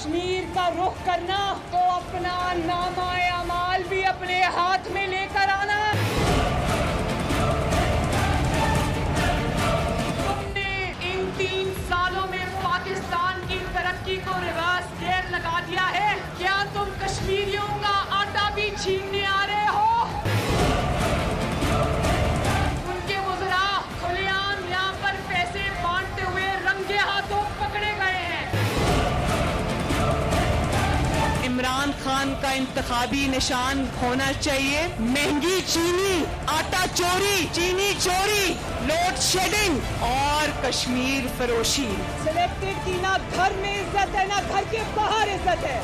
कश्मीर का रुख करना तो अपना नामा-ए अमाल भी अपने हाथ में लेकर आना। तुमने इन 3 सालों में पाकिस्तान की तरक्की को रिवर्स गियर लगा दिया है। क्या तुम कश्मीरियों का आटा भी छीनने आ रहे हो? उनके वज़रा खुलेआम यहाँ पर पैसे बांटते हुए रंगे हाथों पकड़े गए हैं। इमरान खान का इंतखाबी निशान होना चाहिए महंगी चीनी, आटा चोरी, चीनी चोरी, लोड शेडिंग और कश्मीर फरोशी। सिलेक्टेड की ना घर में इज्जत है ना घर के बाहर इज्जत है।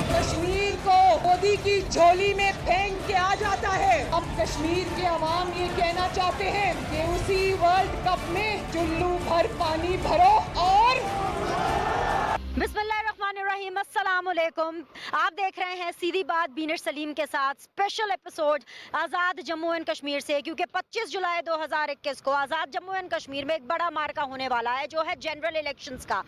कश्मीर को मोदी की झोली में फेंक के आ जाता है। अब कश्मीर के अवाम ये कहना चाहते हैं कि उसी वर्ल्ड कप में चुल्लू भर पानी भरो और बिस्मिल्लाहिर्रहमानिर्रहीम, अस्सलाम वालेकुम। आप देख रहे हैं सीधी बात बीनर सलीम के साथ special episode Azad Jammu and Kashmir से, क्योंकि 25 जुलाई 2021 को आज़ाद जम्मू एंड कश्मीर में एक बड़ा मार्का होने वाला है जो है जनरल इलेक्शंस का।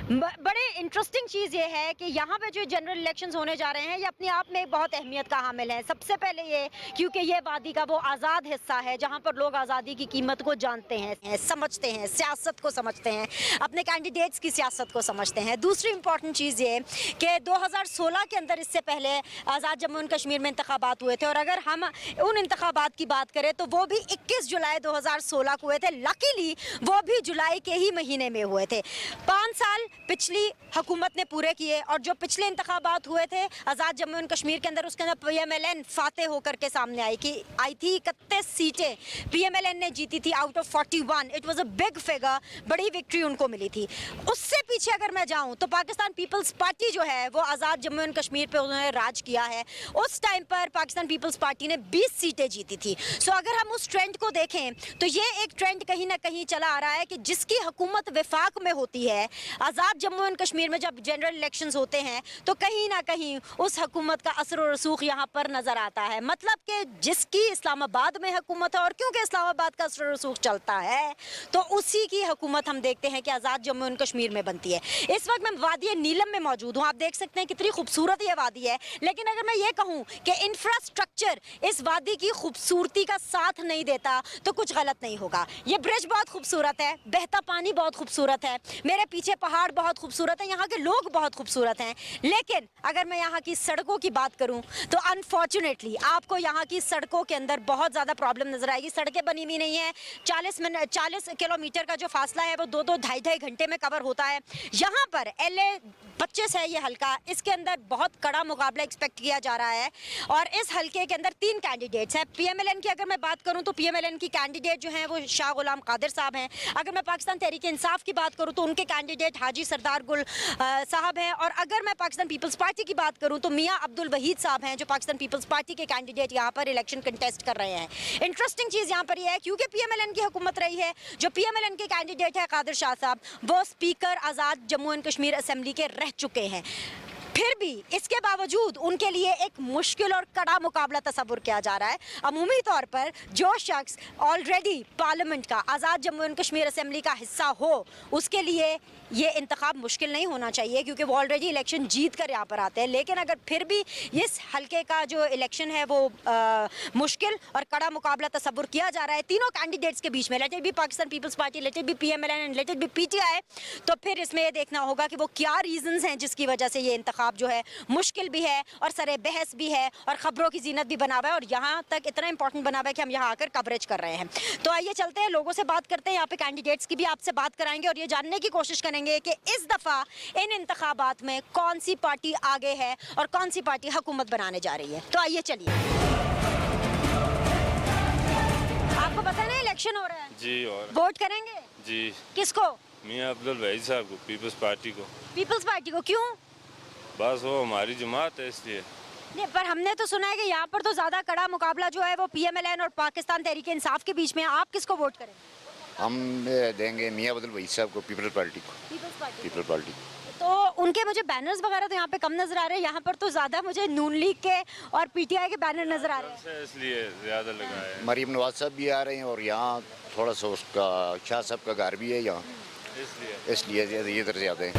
बड़े इंटरेस्टिंग चीज़ ये है कि यहाँ पे जो जनरल इलेक्शंस होने जा रहे हैं ये अपने आप में बहुत अहमियत का हामिल है। सबसे पहले ये क्योंकि ये वादी का वो आज़ाद हिस्सा है जहाँ पर लोग आज़ादी की कीमत को जानते हैं, समझते हैं, सियासत को समझते हैं, अपने कैंडिडेट्स की सियासत को समझते हैं। दूसरी इंपॉर्टेंट चीज़ ये कि 2016 के अंदर इससे पहले आज़ाद जम्मू एंड कश्मीर में इंतखाबात हुए थे, और अगर हम उन इंतखाबात की बात करें तो वो भी 21 जुलाई 2016 को हुए थे। लकीली वो भी जुलाई के ही महीने में हुए थे। 5 साल पिछली हुकूमत ने पूरे किए, और जो पिछले इंतखाबात हुए थे आज़ाद जम्मू एंड कश्मीर के अंदर, उसके अंदर PMLN फातेह होकर के सामने आई थी 31 सीटें PMLN ने जीती थी out of 41। It was a big figure, बड़ी विक्ट्री उनको मिली थी। उससे पीछे अगर मैं जाऊँ तो पाकिस्तान पीपल्स पार्टी जो है वो आज़ाद जम्मू एंड कश्मीर पे उन्होंने राज किया है। उस टाइम पर पाकिस्तान पीपल्स पार्टी ने 20 सीटें जीती थी। सो अगर हम उस ट्रेंड को देखें तो ये एक ट्रेंड कहीं ना कहीं चला आ रहा है कि जिसकी हुकूमत विफाक में होती है, आज़ाद जम्मू एंड कश्मीर में जब जनरल इलेक्शंस होते हैं तो कहीं ना कहीं उस हुकूमत का असर और रसूख यहाँ पर नज़र आता है। मतलब कि जिसकी इस्लामाबाद में हुकूमत है, और क्योंकि इस्लामाबाद का असर और रसूख चलता है तो उसी की हुकूमत हम देखते हैं कि आज़ाद जम्मू एंड कश्मीर में बनती है। इस वक्त मैं वादी नीलम में मौजूद हूँ। आप देख सकते हैं कितनी खूबसूरत ये वादी है, लेकिन अगर मैं ये कहूँ कि इंफ्रास्ट्रक्चर इस वादी की खूबसूरती का साथ नहीं देता तो कुछ गलत नहीं होगा। ये ब्रिज बहुत खूबसूरत है, बहता पानी बहुत खूबसूरत है, मेरे पीछे पहाड़ बहुत खूबसूरत है, यहाँ के लोग बहुत खूबसूरत हैं। लेकिन अगर मैं यहाँ की सड़कों की बात करूँ तो अनफॉर्चुनेटली आपको यहाँ की सड़कों के अंदर बहुत ज़्यादा प्रॉब्लम नजर आएगी। सड़कें बनी हुई नहीं है। 40 किलोमीटर का जो फासला है वो 2-2 ढाई घंटे में कवर होता है। यहाँ पर LA 25 है ये हल्का, इसके अंदर बहुत कड़ा मुकाबला एक्सपेक्ट किया जा रहा है, और इस हल्के के अंदर 3 कैंडिडेट्स हैं। PMLN की अगर मैं बात करूं तो PMLN की कैंडिडेट जो हैं वो शाह गुलाम कादिर साहब हैं। अगर मैं पाकिस्तान तहरीक इंसाफ की बात करूं तो उनके कैंडिडेट हाजी सरदार गुल साहब हैं, और अगर मैं पाकिस्तान पीपल्स पार्टी की बात करूं तो मियां अब्दुल वहीद साहब हैं जो पाकिस्तान पीपल्स पार्टी के कैंडिडेट यहाँ पर इलेक्शन कंटेस्ट कर रहे हैं। इंटरेस्टिंग चीज़ यहाँ पर यह है क्योंकि PMLN की हुकूमत रही है, जो PMLN के कैंडिडेट है कादिर शाह साहब वो speaker Azad Jammu and Kashmir assembly के रह चुके हैं। फिर भी इसके बावजूद उनके लिए एक मुश्किल और कड़ा मुकाबला तस्वुर किया जा रहा है। अमूमी तौर पर जो शख्स ऑलरेडी पार्लियामेंट का आज़ाद जम्मू एंड कश्मीर असेंबली का हिस्सा हो उसके लिए ये इंतखाब मुश्किल नहीं होना चाहिए, क्योंकि वो ऑलरेडी इलेक्शन जीत कर यहाँ पर आते हैं। लेकिन अगर फिर भी इस हल्के का जो इलेक्शन है वो मुश्किल और कड़ा मुकाबला तस्वुर किया जा रहा है तीनों कैंडिडेट्स के बीच में, let it be Pakistan Peoples Party, let it be PMLN and let it be PTI, तो फिर इसमें ये देखना होगा कि वो क्या रीजंस हैं जिसकी वजह से ये इंतखाब जो है मुश्किल भी है और सरे बहस भी है और खबरों की जीनत भी बना हुआ है, और यहाँ तक इतना इंपॉर्टेंट बना हुआ है कि हम यहाँ आकर कवरेज कर रहे हैं। तो आइए चलते हैं, लोगों से बात करते हैं, यहाँ पे कैंडिडेट्स की भी आपसे बात कराएंगे और ये जानने की कोशिश करेंगे कि इस दफ़ा इन इंतखाबात में कौन सी पार्टी आगे है और कौन सी पार्टी हुकूमत बनाने जा रही है। तो आइए चलिए, आपको पता है ना इलेक्शन हो रहा है जी, और वोट करेंगे जी किसको? मियां अब्दुल वहीद साहब को, पीपल्स पार्टी को। पीपल्स पार्टी को क्यों? बस वो हमारी जमात है इसलिए। नहीं, पर हमने तो सुना है कि यहाँ पर तो ज्यादा कड़ा मुकाबला जो है वो PMLN और पाकिस्तान तहरीक इंसाफ के बीच में। आप किसको वोट करेंगे? हम देंगे मियां अब्दुल वहीद साहब को, पीपल्स पार्टी को। पीपल्स पार्टी तो उनके मुझे बैनर्स वगैरह तो यहाँ पे कम नजर आ रहे हैं, यहाँ पर तो ज्यादा मुझे नून लीग के और PTI के बैनर नजर आ रहे हैं, इसलिए ज्यादा लगा है। मरीम नवाज साहब भी आ रहे हैं, और यहाँ थोड़ा सा उसका शाह साहब का घर भी है यहाँ, इसलिए इसलिए इधर ज़्यादा है।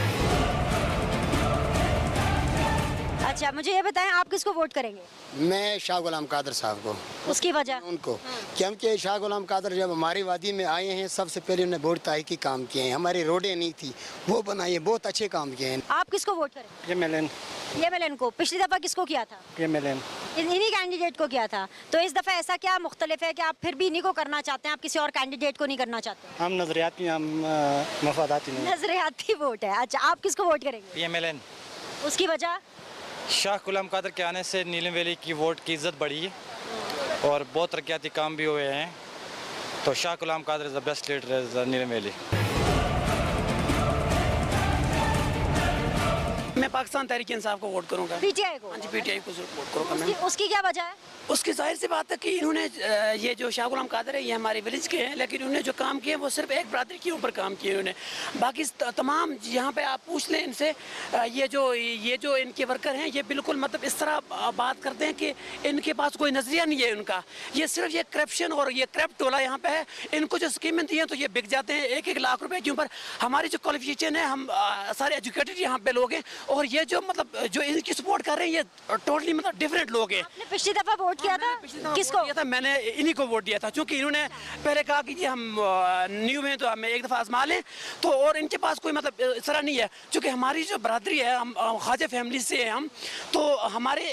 अच्छा, मुझे ये बताएं आप किसको वोट करेंगे? मैं शाह गुलाम कादर साहब को, उसकी वजह? उनको क्योंकि शाह गुलाम कादर जब हमारी वादी में आए हैं सबसे पहले उन्होंने वोट ताई की काम किए हैं, हमारी रोडें नहीं थी वो बनाई है, बहुत अच्छे काम किए हैं। आप किसको वोट करेंगे? MLN को पिछली दफा किसको किया था? MLN इन्हीं कैंडिडेट को किया था। तो इस दफा ऐसा क्या मुख्तलिफ है कि आप फिर भी इन्हीं को करना चाहते हैं, आप किसी और कैंडिडेट को नहीं करना चाहते? हम नजरियाती, हम मफादाती नहीं। नजरियाती वोट है। अच्छा, आप किसको वोट करेंगे? MLN। उसकी वजह? शाह गुलाम कादर के आने से नीलम वैली की वोट की इज्जत बढ़ी है और बहुत तरक्याती काम भी हुए हैं, तो Shah Ghulam Qadir is the best leader is Neelam valley. मैं पाकिस्तान तहरीक इंसाफ को वोट करूंगा। PTI को? हाँ जी, PTI को वोट करूंगा मैं। उसकी क्या वजह है? उसकी जाहिर सी बात है कि इन्होंने ये जो शाह गुलाम कादर है ये हमारे विलेज के हैं, लेकिन उन्होंने जो काम किए वो सिर्फ एक बरादरी के ऊपर काम किए उन्होंने। बाकी तमाम यहाँ पे आप पूछ लें इनसे, ये जो इनके वर्कर हैं ये बिल्कुल मतलब इस तरह बात करते हैं कि इनके पास कोई नजरिया नहीं है उनका। ये सिर्फ ये करप्शन और ये करप्ट टोला यहाँ पे है। इनको जो स्कीमें दी हैं तो ये बिक जाते हैं 1-1 लाख रुपए के ऊपर। हमारी जो क्वालिफिकेशन है, हम सारे एजुकेटेड यहाँ पे लोग हैं, और ये जो मतलब जो इनकी सपोर्ट कर रहे हैं ये टोटली मतलब डिफरेंट लोग हैं। आपने पिछली दफा वोट किया था? किसको दिया था? मैंने इन्हीं को वोट दिया था, क्योंकि इन्होंने पहले कहा कि हम न्यू में तो हमें एक दफ़ा आजमा लें, तो और इनके पास कोई मतलब इस तरह नहीं है। क्योंकि हमारी जो बरादरी है, हम ख्वाजा फैमिली से हैं हम, तो हमारे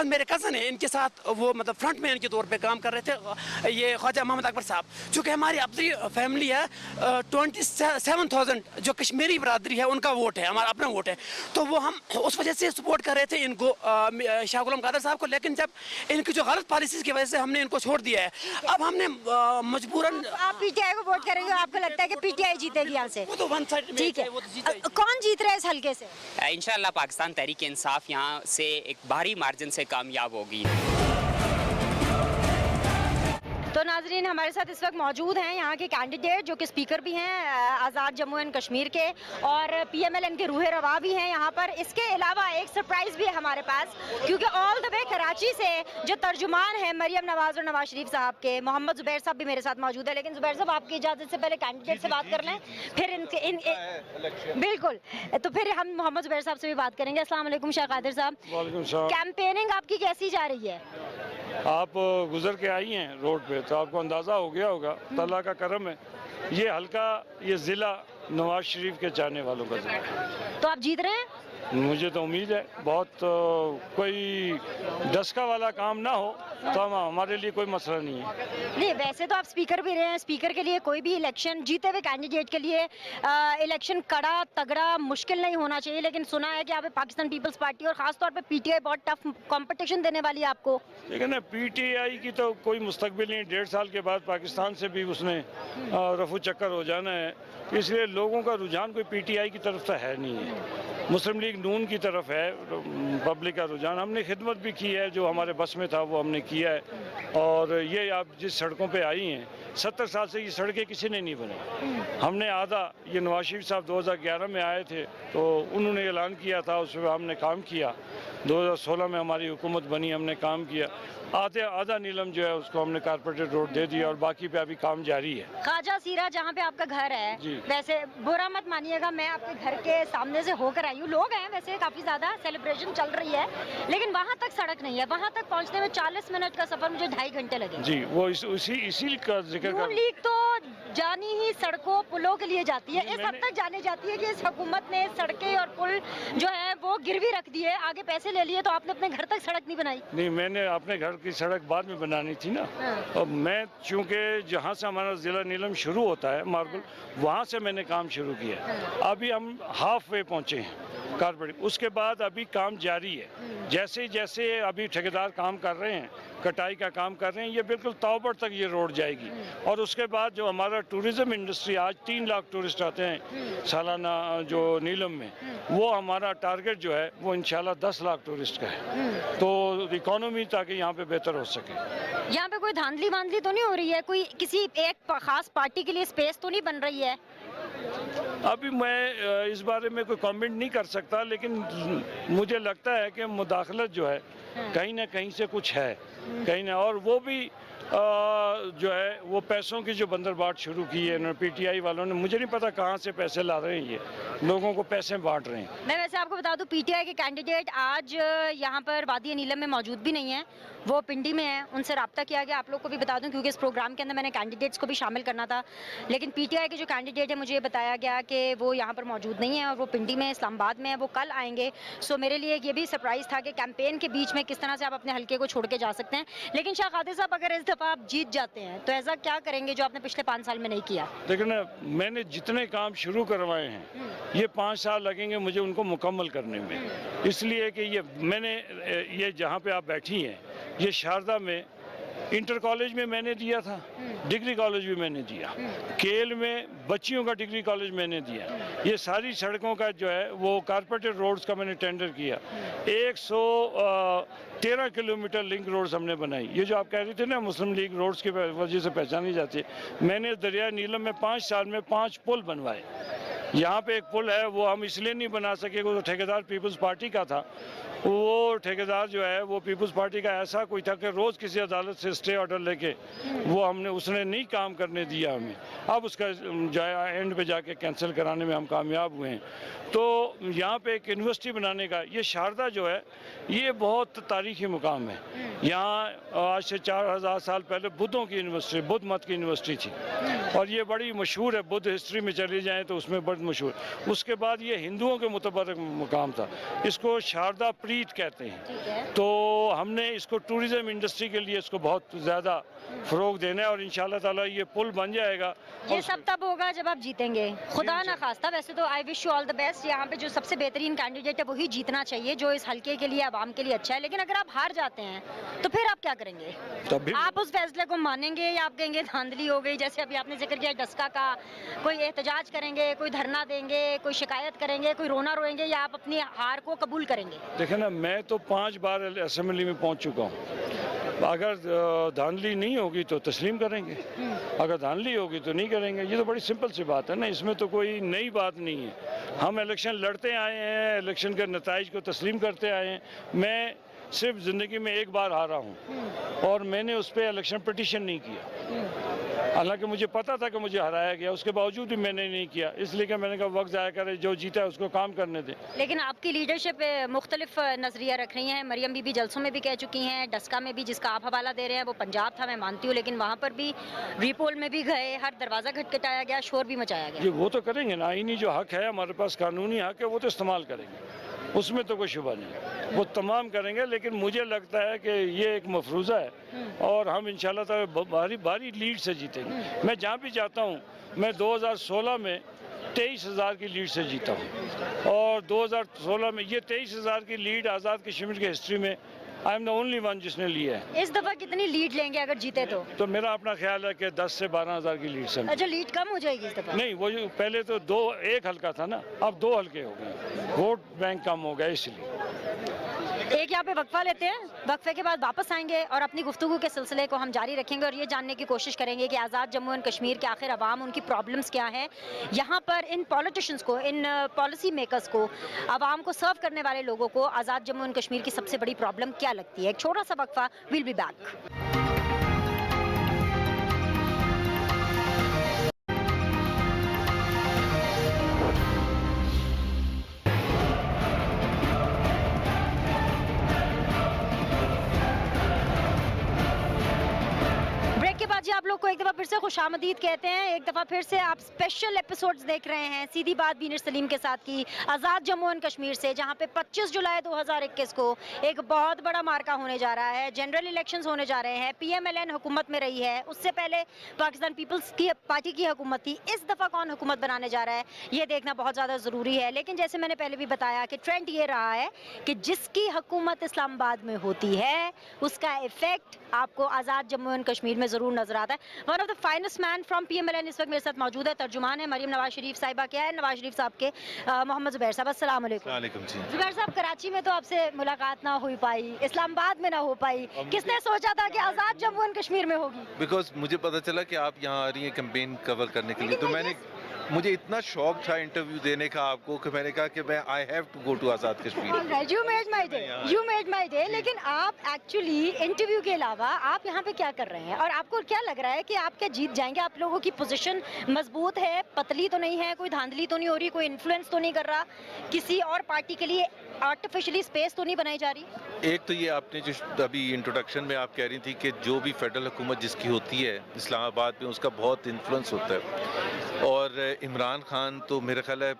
मेरे कज़न है, इनके साथ वो मतलब फ्रंट मैन के तौर पे काम कर रहे थे, ये ख्वाजा मोहम्मद अकबर साहब। चूँकि हमारी अपनी फैमिली है, 27,000 जो कश्मीरी बरादरी है उनका वोट है, हमारा अपना वोट है, तो वो हम उस वजह से सपोर्ट कर रहे थे इनको, शाह गुलाम कादर साहब को। लेकिन जब इनकी जो गलत पॉलिसीज की वजह से हमने इनको छोड़ दिया है, अब हमने मजबूरन। आप PTI को वोट करेंगे? आपको लगता है कि PTI जीतेगी यहाँ से? वो तो वन साइड में ठीक है। वो तो जीता ही। कौन जीत रहा है इस हल्के से? इंशाल्लाह पाकिस्तान तहरीक इंसाफ यहाँ से एक भारी मार्जिन से कामयाब होगी। तो नाजरीन, हमारे साथ इस वक्त मौजूद हैं यहाँ के कैंडिडेट जो कि स्पीकर भी हैं आज़ाद जम्मू एंड कश्मीर के, और PMLN के रूहे रवा भी हैं यहाँ पर। इसके अलावा एक सरप्राइज़ भी है हमारे पास, क्योंकि ऑल द वे कराची से जो तर्जुमान है मरियम नवाज़ और नवाज शरीफ साहब के, मोहम्मद ज़ुबैर साहब भी मेरे साथ मौजूद है। लेकिन ज़ुबैर साहब, आपकी इजाज़त से पहले कैंडिडेट से बात कर लें, फिर बिल्कुल, तो फिर हम मोहम्मद ज़ुबैर साहब से भी बात करेंगे। अस्सलाम वालेकुम शाह कादिर साहब। कैंपेनिंग आपकी कैसी जा रही है? आप गुजर के आई हैं रोड पे तो आपको अंदाज़ा हो गया होगा, अल्लाह का करम है, ये हल्का, ये ज़िला नवाज शरीफ के चाहने वालों का ज़िला। तो आप जीत रहे हैं? मुझे तो उम्मीद है, बहुत कोई डस्का वाला काम ना हो तो हमारे लिए कोई मसला नहीं है। नहीं, वैसे तो आप स्पीकर भी रहे हैं, स्पीकर के लिए कोई भी इलेक्शन, जीते हुए कैंडिडेट के लिए इलेक्शन कड़ा तगड़ा मुश्किल नहीं होना चाहिए, लेकिन सुना है कि यहाँ पे पाकिस्तान पीपल्स पार्टी और ख़ास तौर पे PTI बहुत टफ कंपटीशन देने वाली है आपको। लेकिन ना PTI की तो कोई मुस्तकबिल नहीं, 1.5 साल के बाद पाकिस्तान से भी उसने रफू चक्कर हो जाना है, इसलिए लोगों का रुझान कोई PTI की तरफ तो है नहीं है, मुस्लिम लीग नून की तरफ है पब्लिक का रुझान। हमने खिदमत भी की है, जो हमारे बस में था वो हमने किया है, और ये आप जिस सड़कों पे आई हैं, 70 साल से ये सड़कें किसी ने नहीं बनाई। हमने आधा, ये नवाज शरीफ साहब 2011 में आए थे तो उन्होंने ऐलान किया था, उसमें हमने काम किया, 2016 में हमारी हुकूमत बनी, हमने काम किया, आधा नीलम जो है उसको हमने कारपेटेड रोड दे दिया, और बाकी पे अभी काम जारी है। ख्वाजा सीरा जहाँ पे आपका घर है, वैसे बुरा मत मानिएगा, मैं आपके घर के सामने से होकर आई हूँ, लोग हैं वैसे काफी ज्यादा, सेलिब्रेशन चल रही है, लेकिन वहाँ तक सड़क नहीं है। वहाँ तक पहुँचने में 40 मिनट का सफर मुझे 2.5 घंटे लगे। जी, वो इसी का जिक्र नून लीग तो जानी ही सड़कों पुलों के लिए जाती है, इस हद तक जाने जाती है कि इस हुकूमत ने सड़कें और पुल जो है वो गिरवी रख दिए, आगे पैसे ले लिए, तो आपने अपने घर तक सड़क नहीं बनाई। नहीं, मैंने अपने घर की सड़क बाद में बनानी थी ना, और मैं चूँकि जहाँ से हमारा ज़िला नीलम शुरू होता है मार्बल, वहाँ से मैंने काम शुरू किया। अभी हम हाफ वे पहुँचे हैं कारपेट, उसके बाद अभी काम जारी है। जैसे जैसे अभी ठेकेदार काम कर रहे हैं, कटाई का काम कर रहे हैं, ये बिल्कुल तौबड़ तक ये रोड जाएगी, और उसके बाद जो हमारा टूरिज़्म इंडस्ट्री, आज 3 लाख टूरिस्ट आते हैं सालाना जो नीलम में, वो हमारा टारगेट जो है वो इंशाल्लाह 10 लाख टूरिस्ट का है, तो इकोनॉमी ताकि यहाँ पे बेहतर हो सके। यहाँ पे कोई धांधली वांधली तो नहीं हो रही है, कोई किसी एक खास पार्टी के लिए स्पेस तो नहीं बन रही है? अभी मैं इस बारे में कोई कमेंट नहीं कर सकता, लेकिन मुझे लगता है कि मुदाखलत जो है कहीं ना कहीं से कुछ है, कहीं ना, और वो भी जो है वो पैसों की जो बंदरबाट शुरू की है इन्होंने पीटीआई वालों ने, मुझे नहीं पता कहाँ से पैसे ला रहे हैं, ये लोगों को पैसे बांट रहे हैं। मैं वैसे आपको बता दूं पीटीआई के कैंडिडेट आज यहाँ पर वादी नीलम में मौजूद भी नहीं है, वो पिंडी में है, उनसे रब्ता किया गया। आप लोग को भी बता दूं क्योंकि इस प्रोग्राम के अंदर मैंने कैंडिडेट्स को भी शामिल करना था, लेकिन पीटीआई के जो कैंडिडेट है मुझे ये बताया गया कि वो यहाँ पर मौजूद नहीं है और वो पिंडी में इस्लामाबाद में है, वो कल आएंगे। सो मेरे लिए ये भी सरप्राइज़ था कि कैंपेन के बीच में किस तरह से आप अपने हल्के को छोड़ के जा सकते हैं। लेकिन शाह कादिर साहब, अगर इस दफ़ा आप जीत जाते हैं तो ऐसा क्या करेंगे जो आपने पिछले 5 साल में नहीं किया? लेकिन मैंने जितने काम शुरू करवाए हैं ये 5 साल लगेंगे मुझे उनको मुकम्मल करने में, इसलिए कि ये जहाँ पे आप बैठी हैं ये शारदा में इंटर कॉलेज में मैंने दिया था, डिग्री कॉलेज भी मैंने दिया, केल में बच्चियों का डिग्री कॉलेज मैंने दिया, ये सारी सड़कों का जो है वो कारपेटेड रोड्स का मैंने टेंडर किया, 113 किलोमीटर लिंक रोड्स हमने बनाई। ये जो आप कह रहे थे ना मुस्लिम लीग रोड्स की वजह से पहचानी जाती है, मैंने दरिया नीलम में 5 साल में 5 पुल बनवाए। यहाँ पे एक पुल है वो हम इसलिए नहीं बना सके, वो ठेकेदार पीपल्स पार्टी का था, वो ठेकेदार जो है वो पीपल्स पार्टी का ऐसा कोई था कि रोज़ किसी अदालत से स्टे ऑर्डर लेके उसने नहीं काम करने दिया हमें। अब उसका जो है एंड पे जाके कैंसिल कराने में हम कामयाब हुए हैं। तो यहाँ पे एक यूनिवर्सिटी बनाने का, ये शारदा जो है ये बहुत तारीखी मुकाम है। यहाँ आज से 4000 साल पहले बुद्धों की यूनिवर्सिटी, बुद्ध मत की यूनिवर्सिटी थी और ये बड़ी मशहूर है, बुद्ध हिस्ट्री में चली जाए तो उसमें बड़ी मशहूर। उसके बाद ये हिंदुओं के मुतबरक मुकाम था, इसको शारदा प्रीत कहते हैं। तो हमने इसको टूरिज्म इंडस्ट्री के लिए इसको बहुत ज़्यादा फ़रोग देना है और इंशाल्लाह ताला ये पुल बन जाएगा। ये सब तब होगा जब आप जीतेंगे, खुदा ना खास्ता। वैसे तो I wish you all the best. यहाँ पे जो सबसे बेहतरीन कैंडिडेट है वही जीतना चाहिए जो इस हल्के के लिए, आवाम के लिए अच्छा है। लेकिन अगर आप हार जाते हैं तो फिर आप क्या करेंगे? आप उस फैसले को मानेंगे या आप कहेंगे धांधली हो गई, जैसे अभी आपने जिक्र किया डस्का का, कोई एहतजाज करेंगे, कोई धरना देंगे, कोई शिकायत करेंगे, कोई रोना रोएंगे, या आप अपनी हार को कबूल करेंगे? देखें ना, मैं तो 5 बार असेंबली में पहुंच चुका हूं। अगर धांधली नहीं होगी तो तस्लीम करेंगे, अगर धांधली होगी तो नहीं करेंगे। ये तो बड़ी सिंपल सी बात है ना, इसमें तो कोई नई बात नहीं है। हम इलेक्शन लड़ते आए हैं, इलेक्शन के नताइज को तस्लीम करते आए हैं। मैं सिर्फ ज़िंदगी में एक बार हारा हूँ और मैंने उस पर इलेक्शन पिटीशन नहीं किया, हालांकि मुझे पता था कि मुझे हराया गया, उसके बावजूद भी मैंने नहीं किया, इसलिए कि मैंने कहा वक्त ज़ाया करे, जो जीता है उसको काम करने दें। लेकिन आपकी लीडरशिप मुख्तलिफ नज़रिया रख रही हैं। मरियम बीबी जलसों में भी कह चुकी हैं, डस्का में भी जिसका आप हवाला दे रहे हैं वो पंजाब था, मैं मानती हूँ, लेकिन वहाँ पर भी रीपोल में भी गए, हर दरवाज़ा खटखटाया गया, शोर भी मचाया गया। वो तो करेंगे ना, आईनी जो हक है हमारे पास, कानूनी हक है, वो तो इस्तेमाल करेंगे, उसमें तो कोई शुबा नहीं, वो तमाम करेंगे। लेकिन मुझे लगता है कि ये एक मफरूज़ा है और हम इंशाल्लाह ताला भारी लीड से जीतेंगे। मैं जहाँ भी जाता हूँ, मैं 2016 में 23,000 की लीड से जीता हूँ और 2016 में ये 23,000 की लीड आज़ाद कश्मीर की हिस्ट्री में I am the only one जिसने लिया है। इस दफ़ा कितनी लीड लेंगे अगर जीते तो? मेरा अपना ख्याल है कि 10 से 12,000 की लीड से। अच्छा, लीड कम हो जाएगी इस दफ़ा? नहीं, वो जो पहले तो एक हल्का था ना, अब 2 हल्के हो गए, वोट बैंक कम हो गया इसलिए। एक यहाँ पे वक्फा लेते हैं, वक्फे के बाद वापस आएंगे और अपनी गुफ्तगू के सिलसिले को हम जारी रखेंगे और ये जानने की कोशिश करेंगे कि आज़ाद जम्मू एंड कश्मीर के आखिर अवाम, उनकी प्रॉब्लम्स क्या हैं, यहाँ पर इन पॉलिटिशियंस को, इन पॉलिसी मेकर्स को, अवाम को सर्व करने वाले लोगों को आज़ाद जम्मू एंड कश्मीर की सबसे बड़ी प्रॉब्लम क्या लगती है। एक छोटा सा वक्फा, विल बी बैक। जी आप लोग को एक दफ़ा फिर से खुशामदीद कहते हैं। एक दफ़ा फिर से आप स्पेशल एपिसोड्स देख रहे हैं सीधी बात बीनर सलीम के साथ की आज़ाद जम्मू एंड कश्मीर से, जहां पे 25 जुलाई 2021 को एक बहुत बड़ा मार्का होने जा रहा है। जनरल इलेक्शंस होने जा रहे हैं। PMLN हुकूमत में रही है, उससे पहले पाकिस्तान पीपल्स की पार्टी की हुकूमत थी। इस दफ़ा कौन हुकूमत बनाने जा रहा है ये देखना बहुत ज़्यादा ज़रूरी है। लेकिन जैसे मैंने पहले भी बताया कि ट्रेंड ये रहा है कि जिसकी हुकूमत इस्लामाबाद में होती है उसका इफेक्ट आपको आज़ाद जम्मू एंड कश्मीर में ज़रूर नजर आता है। One of the finest man from PMLN इस वक्त मेरे साथ मौजूद है, तर्जुमान है मरियम नवाज शरीफ साहिबा। क्या है नवाज शरीफ साहब के मोहम्मद जुबैर साहब, अस्सलाम वालेकुम। जुबैर साहब, कराची में तो आपसे मुलाकात ना हो पाई, इस्लामाबाद में ना हो पाई, किसने सोचा था कि आज़ाद जम्मू एंड कश्मीर में होगी? बिकॉज मुझे पता चला कि आप यहाँ आ रही हैं कैंपेन कवर करने के लिए, तो मैंने मुझे इतना शौक था इंटरव्यू देने का आपको कि मैंने कहा कि मैं I have to go to Azad Kashmir. You made my day. लेकिन आप एक्चुअली इंटरव्यू के अलावा आप यहाँ पे क्या कर रहे हैं और आपको क्या लग रहा है कि आप क्या जीत जाएंगे? आप लोगों की पोजीशन मजबूत है, पतली तो नहीं है, कोई धांधली तो नहीं हो रही, कोई इन्फ्लुएंस तो नहीं कर रहा, किसी और पार्टी के लिए आर्टिफिशियली स्पेस तो नहीं बनाई जा रही? एक तो ये आपने जो अभी इंट्रोडक्शन में आप कह रही थी कि जो भी फेडरल हुकूमत जिसकी होती है इस्लामाबाद में उसका बहुत इन्फ्लुएंस होता है, और इमरान खान तो मेरा ख्याल है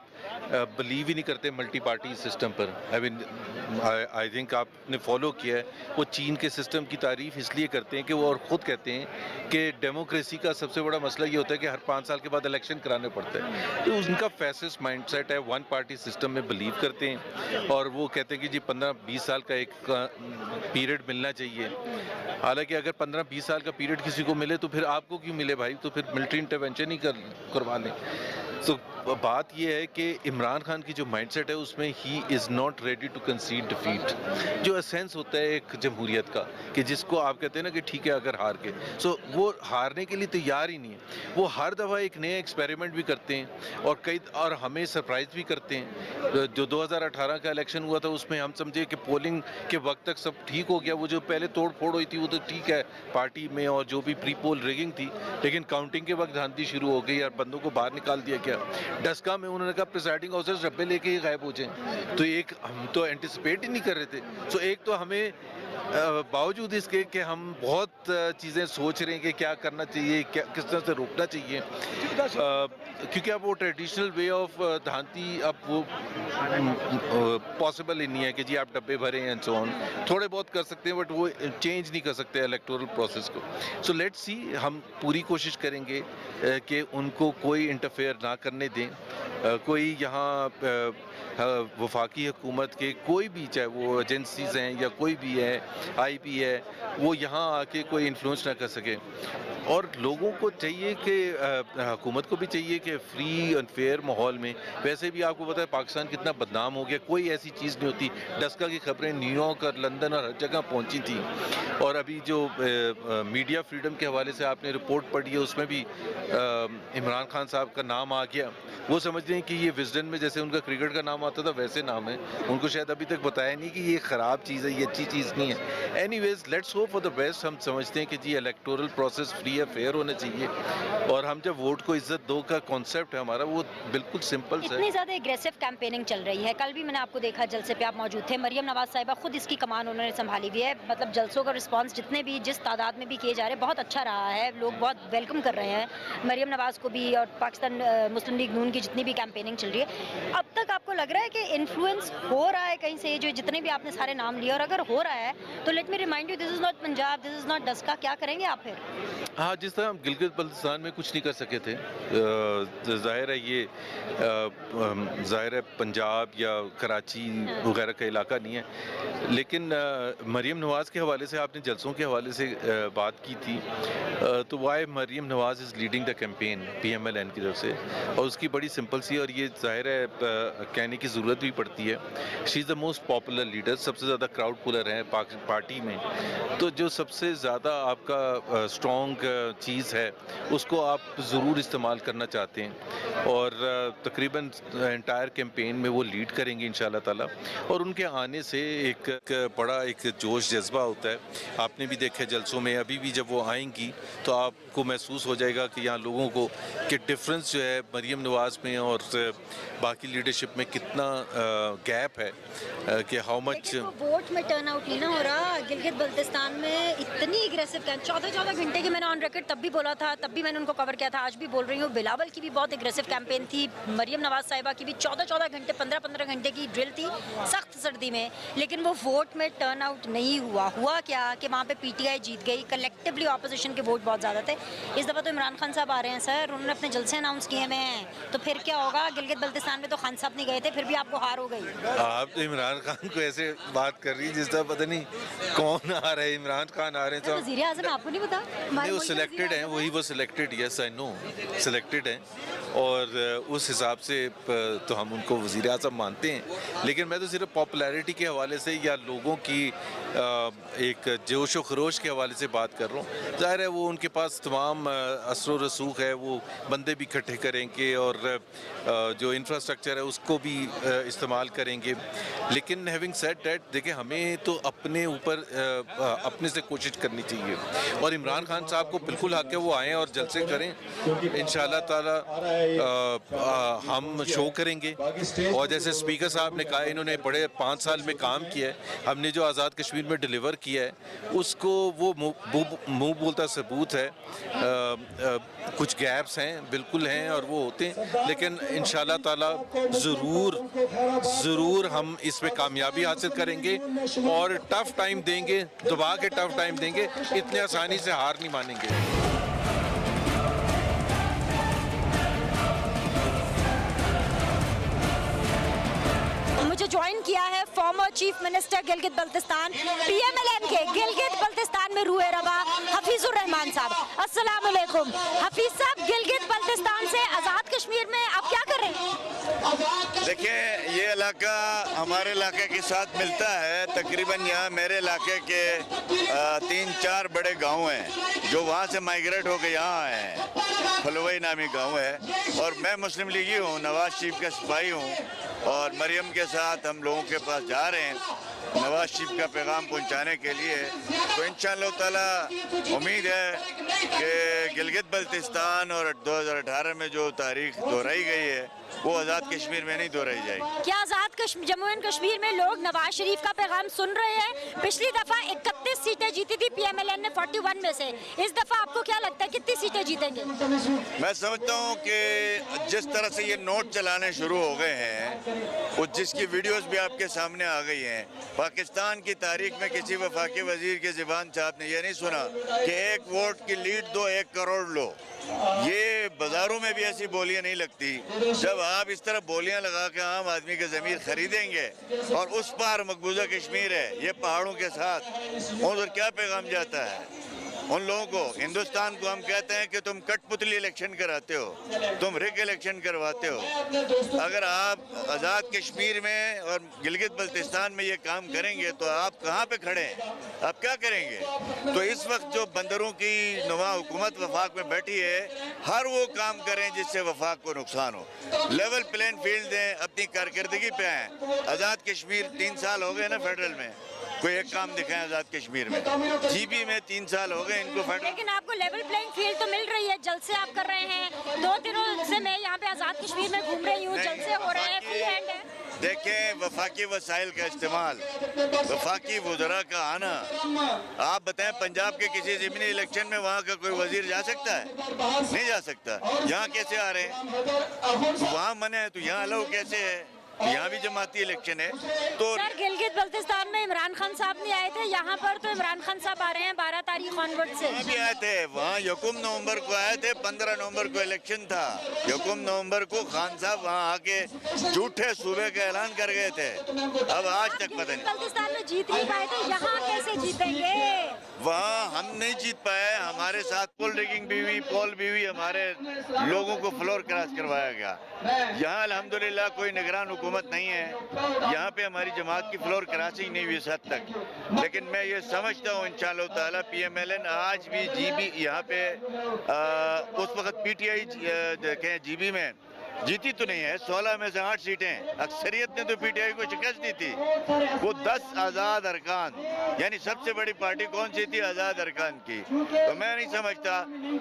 बिलीव ही नहीं करते मल्टी पार्टी सिस्टम पर। आई थिंक आपने फॉलो किया है, वो चीन के सिस्टम की तारीफ इसलिए करते हैं कि वो और ख़ुद कहते हैं कि डेमोक्रेसी का सबसे बड़ा मसला ये होता है कि हर 5 साल के बाद इलेक्शन कराने पड़ते हैं। तो उनका फैसिस्ट माइंडसेट है, वन पार्टी सिस्टम में बिलीव करते हैं, और वो कहते हैं कि जी 15-20 साल का एक पीरियड मिलना चाहिए। हालांकि अगर 15-20 साल का पीरियड किसी को मिले तो फिर आपको क्यों मिले भाई, तो फिर मिलिट्री इंटरवेंशन ही करवा लें। तो बात यह है कि इमरान खान की जो माइंडसेट है उसमें ही is not ready to concede defeat, जो एसेंस होता है एक जमहूरियत का, कि जिसको आप कहते हैं ना कि ठीक है अगर हार के, सो वो हारने के लिए तैयार ही नहीं है। वो हर दफ़ा एक नया एक्सपेरिमेंट भी करते हैं और हमें सरप्राइज़ भी करते हैं। जो 2018 का इलेक्शन हुआ था उसमें हम समझे कि पोलिंग के वक्त तक सब ठीक हो गया, वो जो पहले तोड़ फोड़ हुई थी वो तो ठीक है पार्टी में, और जो भी प्री पोल रिगिंग थी, लेकिन काउंटिंग के वक्त धांधली शुरू हो गई और बंदों को बाहर निकाल दिया गया। डस्का में उन्होंने कहा प्रिसाइडिंग ऑफिसर डब्बे लेके ही गायब हो जाएं, तो एक हम तो एंटिसिपेट ही नहीं कर रहे थे। सो एक तो हमें बावजूद इसके कि हम बहुत चीज़ें सोच रहे हैं कि क्या करना चाहिए, क्या किस तरह से रोकना चाहिए, क्योंकि अब वो ट्रेडिशनल वे ऑफ धांधली अब वो पॉसिबल ही नहीं है कि जी आप डब्बे भरें एंड सो ऑन। थोड़े बहुत कर सकते हैं बट वो चेंज नहीं कर सकते इलेक्टोरल प्रोसेस को। सो लेट्स सी, हम पूरी कोशिश करेंगे कि उनको कोई इंटरफेयर ना करने दें, कोई यहाँ वफाकी हुकूमत के कोई भी, चाहे वो एजेंसीज़ हैं या कोई भी है, आईपी है, वो यहाँ आके कोई इन्फ्लुएंस ना कर सके। और लोगों को चाहिए कि हुकूमत को भी चाहिए कि फ्री एंड फेयर माहौल में, वैसे भी आपको पता है पाकिस्तान कितना बदनाम हो गया, कोई ऐसी चीज़ नहीं होती। डस्का की खबरें न्यूयॉर्क और लंदन और हर जगह पहुंची थी, और अभी जो मीडिया फ्रीडम के हवाले से आपने रिपोर्ट पढ़ी है उसमें भी इमरान खान साहब का नाम आ गया। वो समझते हैं कि ये विजडन में जैसे उनका क्रिकेट का नाम आता था वैसे नाम है, उनको शायद अभी तक बताया नहीं कि ये ख़राब चीज़ है, ये अच्छी चीज़ नहीं है। Anyways let's hope for the best. हम समझते हैं कि जी इलेक्टोरल प्रोसेस फ्री है, फेयर होना चाहिए, और हम जब वोट को इज्जत दो का कॉन्सेप्ट है हमारा वो बिल्कुल सिंपल है। इतनी ज़्यादा एग्रेसिव कैंपेनिंग चल रही है, कल भी मैंने आपको देखा जलसे पे आप मौजूद थे, मरियम नवाज साहिबा खुद इसकी कमान उन्होंने संभाली हुई है। मतलब जलसों का रिस्पांस जितने भी जिस तादाद में भी किए जा रहे हैं बहुत अच्छा रहा है, लोग बहुत वेलकम कर रहे हैं मरियम नवाज को भी, और पाकिस्तान मुस्लिम लीग नून की जितनी भी कैंपेनिंग चल रही है। अब तक आपको लग रहा है कि इन्फ्लुएंस हो रहा है कहीं से, जो जितने भी आपने सारे नाम लिए, और अगर हो रहा है तो let me remind you, this is not Punjab, this is not Daska, क्या करेंगे आप फिर? हाँ, जिस तरह हम गिलगित बल्तिस्तान में कुछ नहीं कर सके थे, ज़ाहिर है ये ज़ाहिर है पंजाब या कराची वगैरह का इलाका नहीं है, लेकिन मरियम नवाज़ के हवाले से आपने जलसों के हवाले से बात की थी, तो why Maryam Nawaz is leading the campaign PMLN की तरफ से, और उसकी बड़ी सिंपल सी, और ये ज़ाहिर है कहने की ज़रूरत भी पड़ती है, she is the most popular leader, सबसे ज़्यादा क्राउड पुलर है पार्टी में। तो जो सबसे ज़्यादा आपका स्ट्रॉन्ग चीज़ है उसको आप ज़रूर इस्तेमाल करना चाहते हैं, और तकरीबन एंटायर कैंपेन में वो लीड करेंगे इंशाल्लाह ताला, और उनके आने से एक बड़ा एक जोश जज्बा होता है। आपने भी देखा जलसों में, अभी भी जब वो आएंगी तो आपको महसूस हो जाएगा कि यहाँ लोगों को कि डिफरेंस जो है मरियम नवाज़ में और बाकी लीडरशिप में कितना गैप है, कि हाउ मच वोट में टर्न आउट नहीं ना हो रहा। गिलगित बल्तिस्तान में इतनी एग्रेसिव 14 घंटे की मैंने ऑन रिकॉर्ड तब भी बोला था, तब भी मैंने उनको कवर किया था, आज भी बोल रही हूँ, बिलावल की भी बहुत एग्रेसिव कैंपेन थी, मरियम नवाज साहिबा की भी 14 घंटे 15 घंटे की ड्रिल थी सख्त सर्दी में, लेकिन वो वोट में टर्न आउट नहीं हुआ। हुआ क्या कि वहाँ पे PTI जीत गई, कलेक्टिवली ऑपोजिशन के वोट बहुत ज़्यादा थे। इस दफ़ा तो इमरान खान साहब आ रहे हैं सर, उन्होंने अपने जलसे अनाउंस किए हुए हैं, तो फिर क्या होगा? गिलगित बल्तिस्तान में तो खान साहब नहीं गए थे, फिर भी आपको हार हो गई। आप तो इमरान खान को ऐसे बात कर रही है जिस तरह पता नहीं कौन आ रहा है, इमरान खान आ रहे हैं तो वज़ीर आज़म आपको नहीं पता? नहीं, सिलेक्टेड हैं, वही वो selected, yes I know selected हैं, और उस हिसाब से तो हम उनको वज़ीर आज़म मानते हैं। लेकिन मैं तो सिर्फ पॉपुलैरिटी के हवाले से या लोगों की एक जोश व खरोश के हवाले से बात कर रहा हूँ। ज़ाहिर है वो उनके पास तमाम असर रसूख है, वो बंदे भी इकट्ठे करेंगे और जो इंफ्रास्ट्रक्चर है उसको भी इस्तेमाल करेंगे। लेकिन हैविंग सेड दैट, देखिए हमें तो अपने ऊपर अपने से कोशिश करनी चाहिए, और इमरान खान साहब को बिल्कुल हक है वो आएँ और जलसे करें। इंशाअल्लाह ताला हम शो करेंगे। और जैसे स्पीकर साहब ने कहा, इन्होंने बड़े 5 साल में काम किया है, हमने जो आज़ाद कश्मीर में डिलीवर किया है उसको वो मुँह बोलता सबूत है। कुछ गैप्स हैं, बिल्कुल हैं, और वो होते हैं, लेकिन इंशाअल्लाह ताला ज़रूर हम इसमें कामयाबी हासिल करेंगे और टफ टाइम देंगे, दबा के टफ टाइम देंगे, इतने आसानी से हार नहीं मानेंगे। मुझे ज्वाइन किया है former chief minister Gilgit Baltistan, PMLN के गिलगित बल्तिस्तान में रूए रवा हफीजुर रहमान साहब। अस्सलाम वालेकुम हफीज साहब, गिलगित बल्तिस्तान से आज़ाद कश्मीर में आप क्या कर रहे हैं? देखिए, ये इलाका हमारे इलाके के साथ मिलता है। तकरीबन यहाँ मेरे इलाके के 3-4 बड़े गांव हैं जो वहाँ से माइग्रेट होकर यहाँ आए हैं। फलवई नामी गांव है, और मैं मुस्लिम लीगी हूँ, नवाज शरीफ का सिपाही हूँ, और मरियम के साथ हम लोगों के पास जा रहे हैं नवाज शरीफ का पैगाम पहुंचाने के लिए। तो इंशाअल्लाह ताला उम्मीद है कि गिलगित बल्तिस्तान और 2018 में जो तारीख दोहराई गई है वो आज़ाद कश्मीर में नहीं दोहराई जाएगी। क्या आज़ाद जम्मू एंड कश्मीर में लोग नवाज शरीफ का पैगाम सुन रहे हैं? पिछली दफा 31 सीटें जीती थी PMLN ने 41 में से, इस दफा आपको क्या लगता है कितनी सीटें जीतेंगे? मैं समझता हूँ कि जिस तरह से ये नोट चलाने शुरू हो गए हैं, और जिसकी वीडियोस भी आपके सामने आ गई हैं, पाकिस्तान की तारीख में किसी वफाकी वजीर के ज़बान साहब ने यह नहीं सुना कि 1 वोट की लीड दो 1 करोड़ लो। ये बाजारों में भी ऐसी बोलियां नहीं लगती। जब आप इस तरह बोलियां लगा के आम आदमी के ज़मीर खरीदेंगे, और उस पार मकबूजा कश्मीर है, ये पहाड़ों के साथ, उधर क्या पैगाम जाता है उन लोगों को? हिंदुस्तान को हम कहते हैं कि तुम कठपुतली इलेक्शन कराते हो, तुम रिग इलेक्शन करवाते हो। अगर आप आज़ाद कश्मीर में और गिलगित बल्तिस्तान में ये काम करेंगे तो आप कहाँ पे खड़े हैं? आप क्या करेंगे? तो इस वक्त जो बंदरों की नुमा हुकूमत वफाक में बैठी है, हर वो काम करें जिससे वफाक को नुकसान हो। लेवल प्लेन फील्ड दें, अपनी कारकर्दगी पे आएँ। आज़ाद कश्मीर 3 साल हो गए ना फेडरल में, कोई एक काम दिखाएं आज़ाद कश्मीर में। GB में 3 साल हो गए इनको फेडरल। लेकिन आपको लेवल प्लेइंग फील्ड तो मिल रही है, जलसे आप कर रहे हैं। 2 दिनों से मैं यहाँ पे आज़ाद कश्मीर में घूम रही हूँ, जलसे हो रहे हैं, फ्री हैंड है। देखें, वफाकी वसाइल का इस्तेमाल, वफाकी वज़रा का आना। आप बताएं, पंजाब के किसी ज़मीनी इलेक्शन में वहाँ का कोई वजीर जा सकता है? नहीं जा सकता। यहाँ कैसे आ रहे हैं? वहाँ मने है तो यहाँ अलाउ कैसे है? यहाँ भी जमाती इलेक्शन है। तो सर, गिलगित बल्तिस्तान में इमरान खान साहब नहीं आए थे, यहाँ पर तो इमरान खान साहब आ रहे हैं 12 तारीख ऑनवर्ड से। वहाँ भी आए थे, वहाँ 1 नवंबर को आए थे, 15 नवंबर को इलेक्शन था। 1 नवंबर को खान साहब वहाँ आके झूठे सूबे का ऐलान कर गए थे। अब आज तक पता नहीं। बल्तिस्तान में जीत नहीं पाए थे, यहाँ कैसे जीतेंगे? वहाँ हम नहीं जीत पाए, हमारे साथ पोल रिगिंग भी हुई, पोल भी हुई, हमारे लोगों को फ्लोर क्रॉस करवाया गया। यहाँ अल्हम्दुलिल्लाह कोई निगरान हुकूमत नहीं है, यहाँ पे हमारी जमात की फ्लोर क्रॉसिंग नहीं हुई इस हद तक। लेकिन मैं ये समझता हूँ इंशाअल्लाह ताला PMLN आज भी GB यहाँ पे उस वक्त PTI देखें GB में जीती तो नहीं है, 16 में से 8 सीटें, अक्सरियत ने तो PTI को शिकस्त दी थी। वो 10 आज़ाद अरकान, यानी सबसे बड़ी पार्टी कौन सी थी? आज़ाद अरकान की। तो मैं नहीं समझता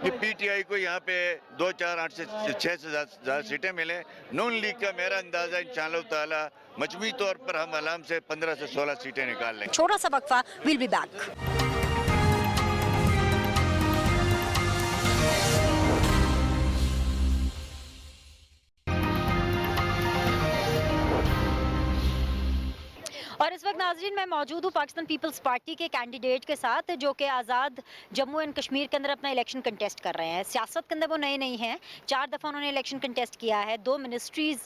कि PTI को यहाँ पे 2, 4, 8 से 6 से ज़्यादा सीटें मिले। नून लीग का मेरा अंदाज़ा इंशाअल्लाह ताला मजमूई तौर पर हम आराम से 15 से 16 सीटें निकाल लेंगे। छोटा सा वक्फा, विल बी बैक। और इस वक्त तक नाज़रीन मैं मौजूद हूँ पाकिस्तान पीपल्स पार्टी के कैंडिडेट के साथ जो कि आज़ाद जम्मू एंड कश्मीर के अंदर अपना इलेक्शन कंटेस्ट कर रहे हैं। सियासत के अंदर वो नए नहीं हैं, 4 दफ़ा उन्होंने इलेक्शन कंटेस्ट किया है, 2 मिनिस्ट्रीज़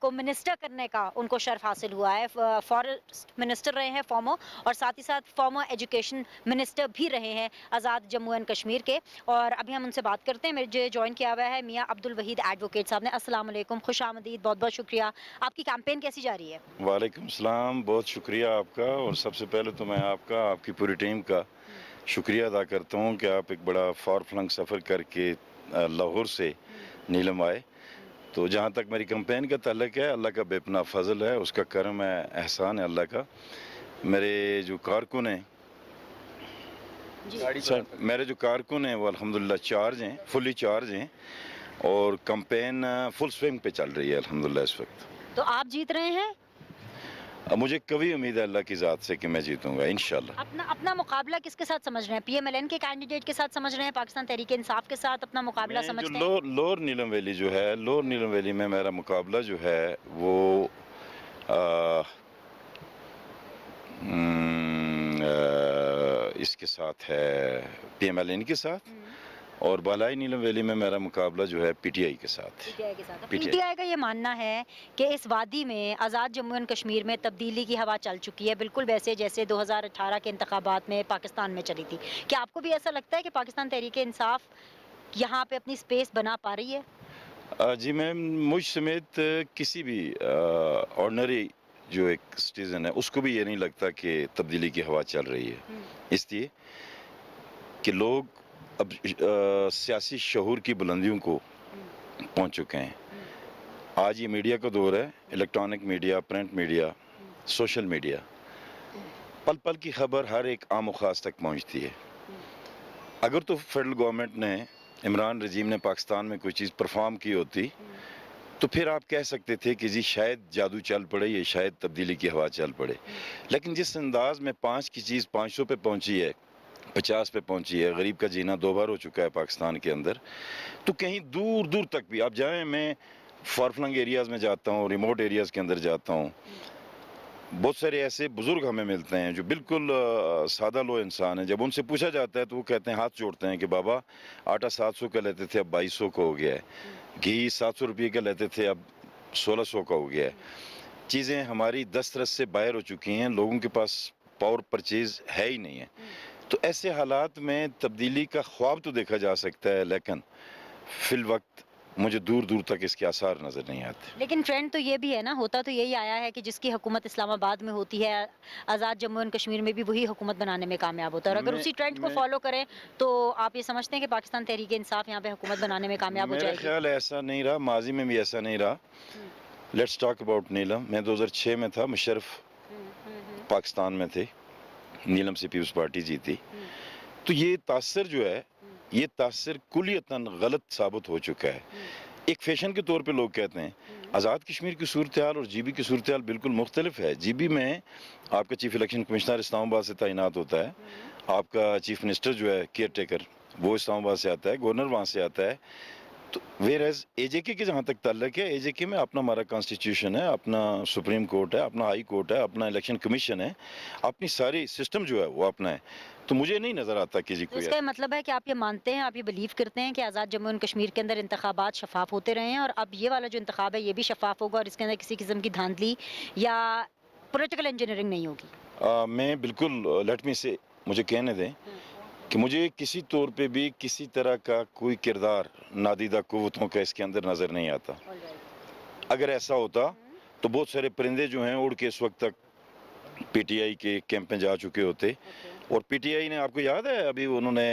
को मिनिस्टर करने का उनको शर्फ हासिल हुआ है। फॉरेस्ट मिनिस्टर रहे हैं फॉर्मर, और साथ ही साथ फॉर्मर एजुकेशन मिनिस्टर भी रहे हैं आज़ाद जम्मू एंड कश्मीर के। और अभी हम उनसे बात करते हैं। मुझे ज्वाइन किया हुआ है मियाँ अब्दुल वहीद एडवोकेट साहब ने। अस्सलाम वालेकुम, खुश आमदीद, बहुत बहुत शुक्रिया। आपकी कैंपेन कैसी जा रही है? वालेकुम सलाम, बहुत शुक्रिया आपका। और सबसे पहले तो मैं आपका, आपकी पूरी टीम का शुक्रिया अदा करता हूँ कि आप एक बड़ा फार फ्लंग सफ़र करके लाहौर से नीलम आए। तो जहाँ तक मेरी कैंपेन का ताल्लुक है, अल्लाह का बेपना फजल है, उसका करम है, एहसान है अल्लाह का। मेरे जो कारकुन हैं मेरे जो कारकुन हैं वो अल्हम्दुलिल्लाह चार्ज हैं, फुली चार्ज हैं, और कैंपेन फुल स्विंग पे चल रही है अल्हम्दुलिल्लाह इस वक्त। तो आप जीत रहे हैं? मुझे कभी उम्मीद है अल्लाह की ज़ात से कि मैं जीतूंगा इंशाल्लाह। अपना मुकाबला किसके साथ समझ रहे हैं? PMLN के कैंडिडेट के साथ समझ रहे हैं? पाकिस्तान तहरीक इंसाफ के साथ अपना मुकाबला समझते हैं? लोअर नीलम वैली जो है, लोअर नीलम वैली में मेरा मुकाबला जो है वो इसके साथ है, PMLN के साथ, और बालाई नीलम वैली में मेरा मुकाबला जो है PTI के साथ। PTI का ये मानना है कि इस वादी में आज़ाद जम्मू एंड कश्मीर में तब्दीली की हवा चल चुकी है, बिल्कुल वैसे जैसे 2018 के इंतखाबात में पाकिस्तान में चली थी। क्या आपको भी ऐसा लगता है कि पाकिस्तान तहरीक इंसाफ यहाँ पे अपनी स्पेस बना पा रही है? जी मैम, मुझ समेत किसी भी ऑर्डनरी जो एक सिटीज़न है उसको भी ये नहीं लगता कि तब्दीली की हवा चल रही है, इसलिए कि लोग अब सियासी शऊर की बुलंदियों को पहुंच चुके हैं। आज ये मीडिया का दौर है, electronic media, print media, social media, पल पल की खबर हर एक आम खास तक पहुंचती है। अगर तो फेडरल गवर्नमेंट ने, इमरान रजीम ने पाकिस्तान में कोई चीज़ परफॉर्म की होती तो फिर आप कह सकते थे कि जी शायद जादू चल पड़े, ये शायद तब्दीली की हवा चल पड़े। लेकिन जिस अंदाज में 5 की चीज़ 500 पे पहुंची है, 50 पे पहुंची है, गरीब का जीना 2 बार हो चुका है पाकिस्तान के अंदर, तो कहीं दूर दूर तक भी आप जाएं, मैं फार फ्लंग एरियाज़ में जाता हूँ, रिमोट एरियाज़ के अंदर जाता हूँ, बहुत सारे ऐसे बुज़ुर्ग हमें मिलते हैं जो बिल्कुल सादा लो इंसान हैं। जब उनसे पूछा जाता है तो वो कहते हैं, हाथ जोड़ते हैं कि बाबा आटा 700 का लेते थे अब 2200 का हो गया है, घी 700 रुपये का लेते थे अब 1600 का हो गया है। चीज़ें हमारी दस्तरस से बाहर हो चुकी हैं, लोगों के पास पावर परचेज है ही नहीं है। तो ऐसे हालात में तब्दीली का ख्वाब तो देखा जा सकता है, लेकिन फिल वक्त मुझे दूर दूर तक इसके आसार नज़र नहीं आते। लेकिन ट्रेंड तो ये भी है ना, होता तो यही आया है कि जिसकी हुकूमत इस्लामाबाद में होती है, आज़ाद जम्मू एंड कश्मीर में भी वही हुकूमत बनाने में कामयाब होता है। और अगर उसी ट्रेंड को फॉलो करें तो आप ये समझते हैं कि पाकिस्तान तहरीक इंसाफ यहाँ पे हुकूमत बनाने में कामयाब हो जाएगी? मेरा ख्याल ऐसा नहीं रहा, माजी में भी ऐसा नहीं रहा। लेट्स टॉक अबाउट नीलम। मैं 2006 में था, मुशर्रफ पाकिस्तान में थे, नीलम से पीपल्स पार्टी जीती। तो ये तासर जो है, ये तासर कुलियतन गलत साबित हो चुका है। एक फैशन के तौर पे लोग कहते हैं आज़ाद कश्मीर की सूरत हाल और GB की सूरत हाल बिल्कुल मुख्तलिफ है। GB में आपका चीफ इलेक्शन कमिश्नर इस्लामाबाद से तैनात होता है, आपका चीफ मिनिस्टर जो है केयर टेकर वो इस्लामाबाद से आता है, गवर्नर वहाँ से आता है। तो वेयर एज AJK के जहाँ तक ताल्लुक है, AJK में अपना हमारा कॉन्स्टिट्यूशन है, अपना सुप्रीम कोर्ट है, अपना हाई कोर्ट है, अपना इलेक्शन कमीशन है, अपनी सारी सिस्टम जो है वो अपना है। तो मुझे नहीं नज़र आता कि जी कोई। इसका मतलब है कि आप ये मानते हैं, आप ये बिलीव करते हैं कि आज़ाद जम्मू एंड कश्मीर के अंदर इंतखाबात शफाफ होते रहे हैं और अब ये वाला जो इंतखाब है ये भी शफाफ होगा और इसके अंदर किसी किस्म की धांधली या पॉलिटिकल इंजीनियरिंग नहीं होगी? मैं बिल्कुल, लेट मी से, मुझे कहने दें कि मुझे किसी तौर पे भी किसी तरह का कोई किरदार नादीदा कुव्वतों का इसके अंदर नज़र नहीं आता। अगर ऐसा होता तो बहुत सारे परिंदे जो हैं उड़ के इस वक्त तक PTI के कैंप में जा चुके होते। और PTI ने, आपको याद है अभी उन्होंने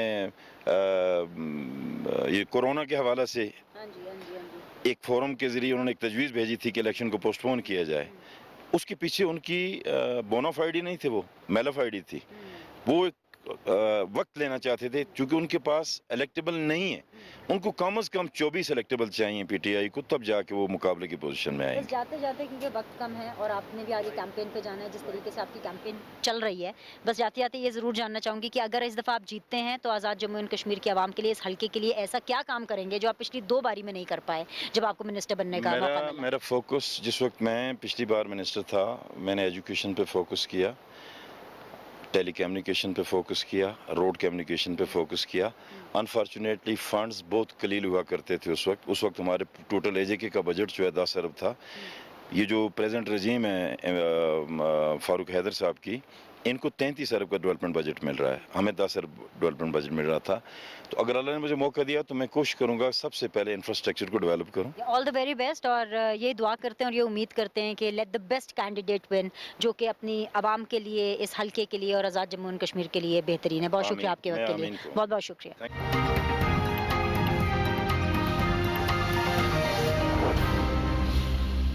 ये कोरोना के हवाले से एक फोरम के ज़रिए उन्होंने एक तजवीज़ भेजी थी कि इलेक्शन को पोस्टपोन किया जाए। उसके पीछे उनकी बोनाफाइड नहीं थे, वो मेलाफाइड थी। वो एक वक्त लेना चाहते थे, क्योंकि उनके पास इलेक्टेबल नहीं है। उनको कम से कम 24 इलेक्टेबल चाहिए पीटीआई को, तब जाके वो मुकाबले की पोजीशन में आएंगे। जाते जाते, क्योंकि वक्त कम है और आपने भी आगे कैंपेन पे जाना है, जिस तरीके से आपकी कैंपेन चल रही है, बस जाते जाते ये ज़रूर जानना चाहूँगी कि अगर इस दफ़ा आप जीतते हैं तो आज़ाद जम्मू एंड कश्मीर की आवाम के लिए, इस हल्के के लिए ऐसा क्या काम करेंगे जो आप पिछली 2 बारी में नहीं कर पाए जब आपको मिनिस्टर बनने का मौका मिला? मेरा फोकस, जिस वक्त मैं पिछली बार मिनिस्टर था, मैंने एजुकेशन पे फोकस किया, टेली कम्युनिकेशन पे फोकस किया, रोड कम्युनिकेशन पे फोकस किया। अनफॉर्चुनेटली फंड्स बहुत कलील हुआ करते थे उस वक्त हमारे टोटल एजेके का बजट जो है 10 अरब था। ये जो प्रेजेंट रजीम है फारूक हैदर साहब की, इनको 33 अरब का डेवलपमेंट बजट मिल रहा है, हमें 10 अरब डेवलपमेंट बजट मिल रहा था। तो अगर अल्लाह ने मुझे मौका दिया तो मैं कोशिश करूंगा सबसे पहले इंफ्रास्ट्रक्चर को डेवलप करूं। ऑल द वेरी बेस्ट, और ये दुआ करते हैं और ये उम्मीद करते हैं कि let the best candidate win, जो कि अपनी आवाम के लिए, इस हल्के के लिए और आज़ाद जम्मू एंड कश्मीर के लिए बेहतरीन है। बहुत शुक्रिया आपके वक्त के लिए, बहुत बहुत शुक्रिया।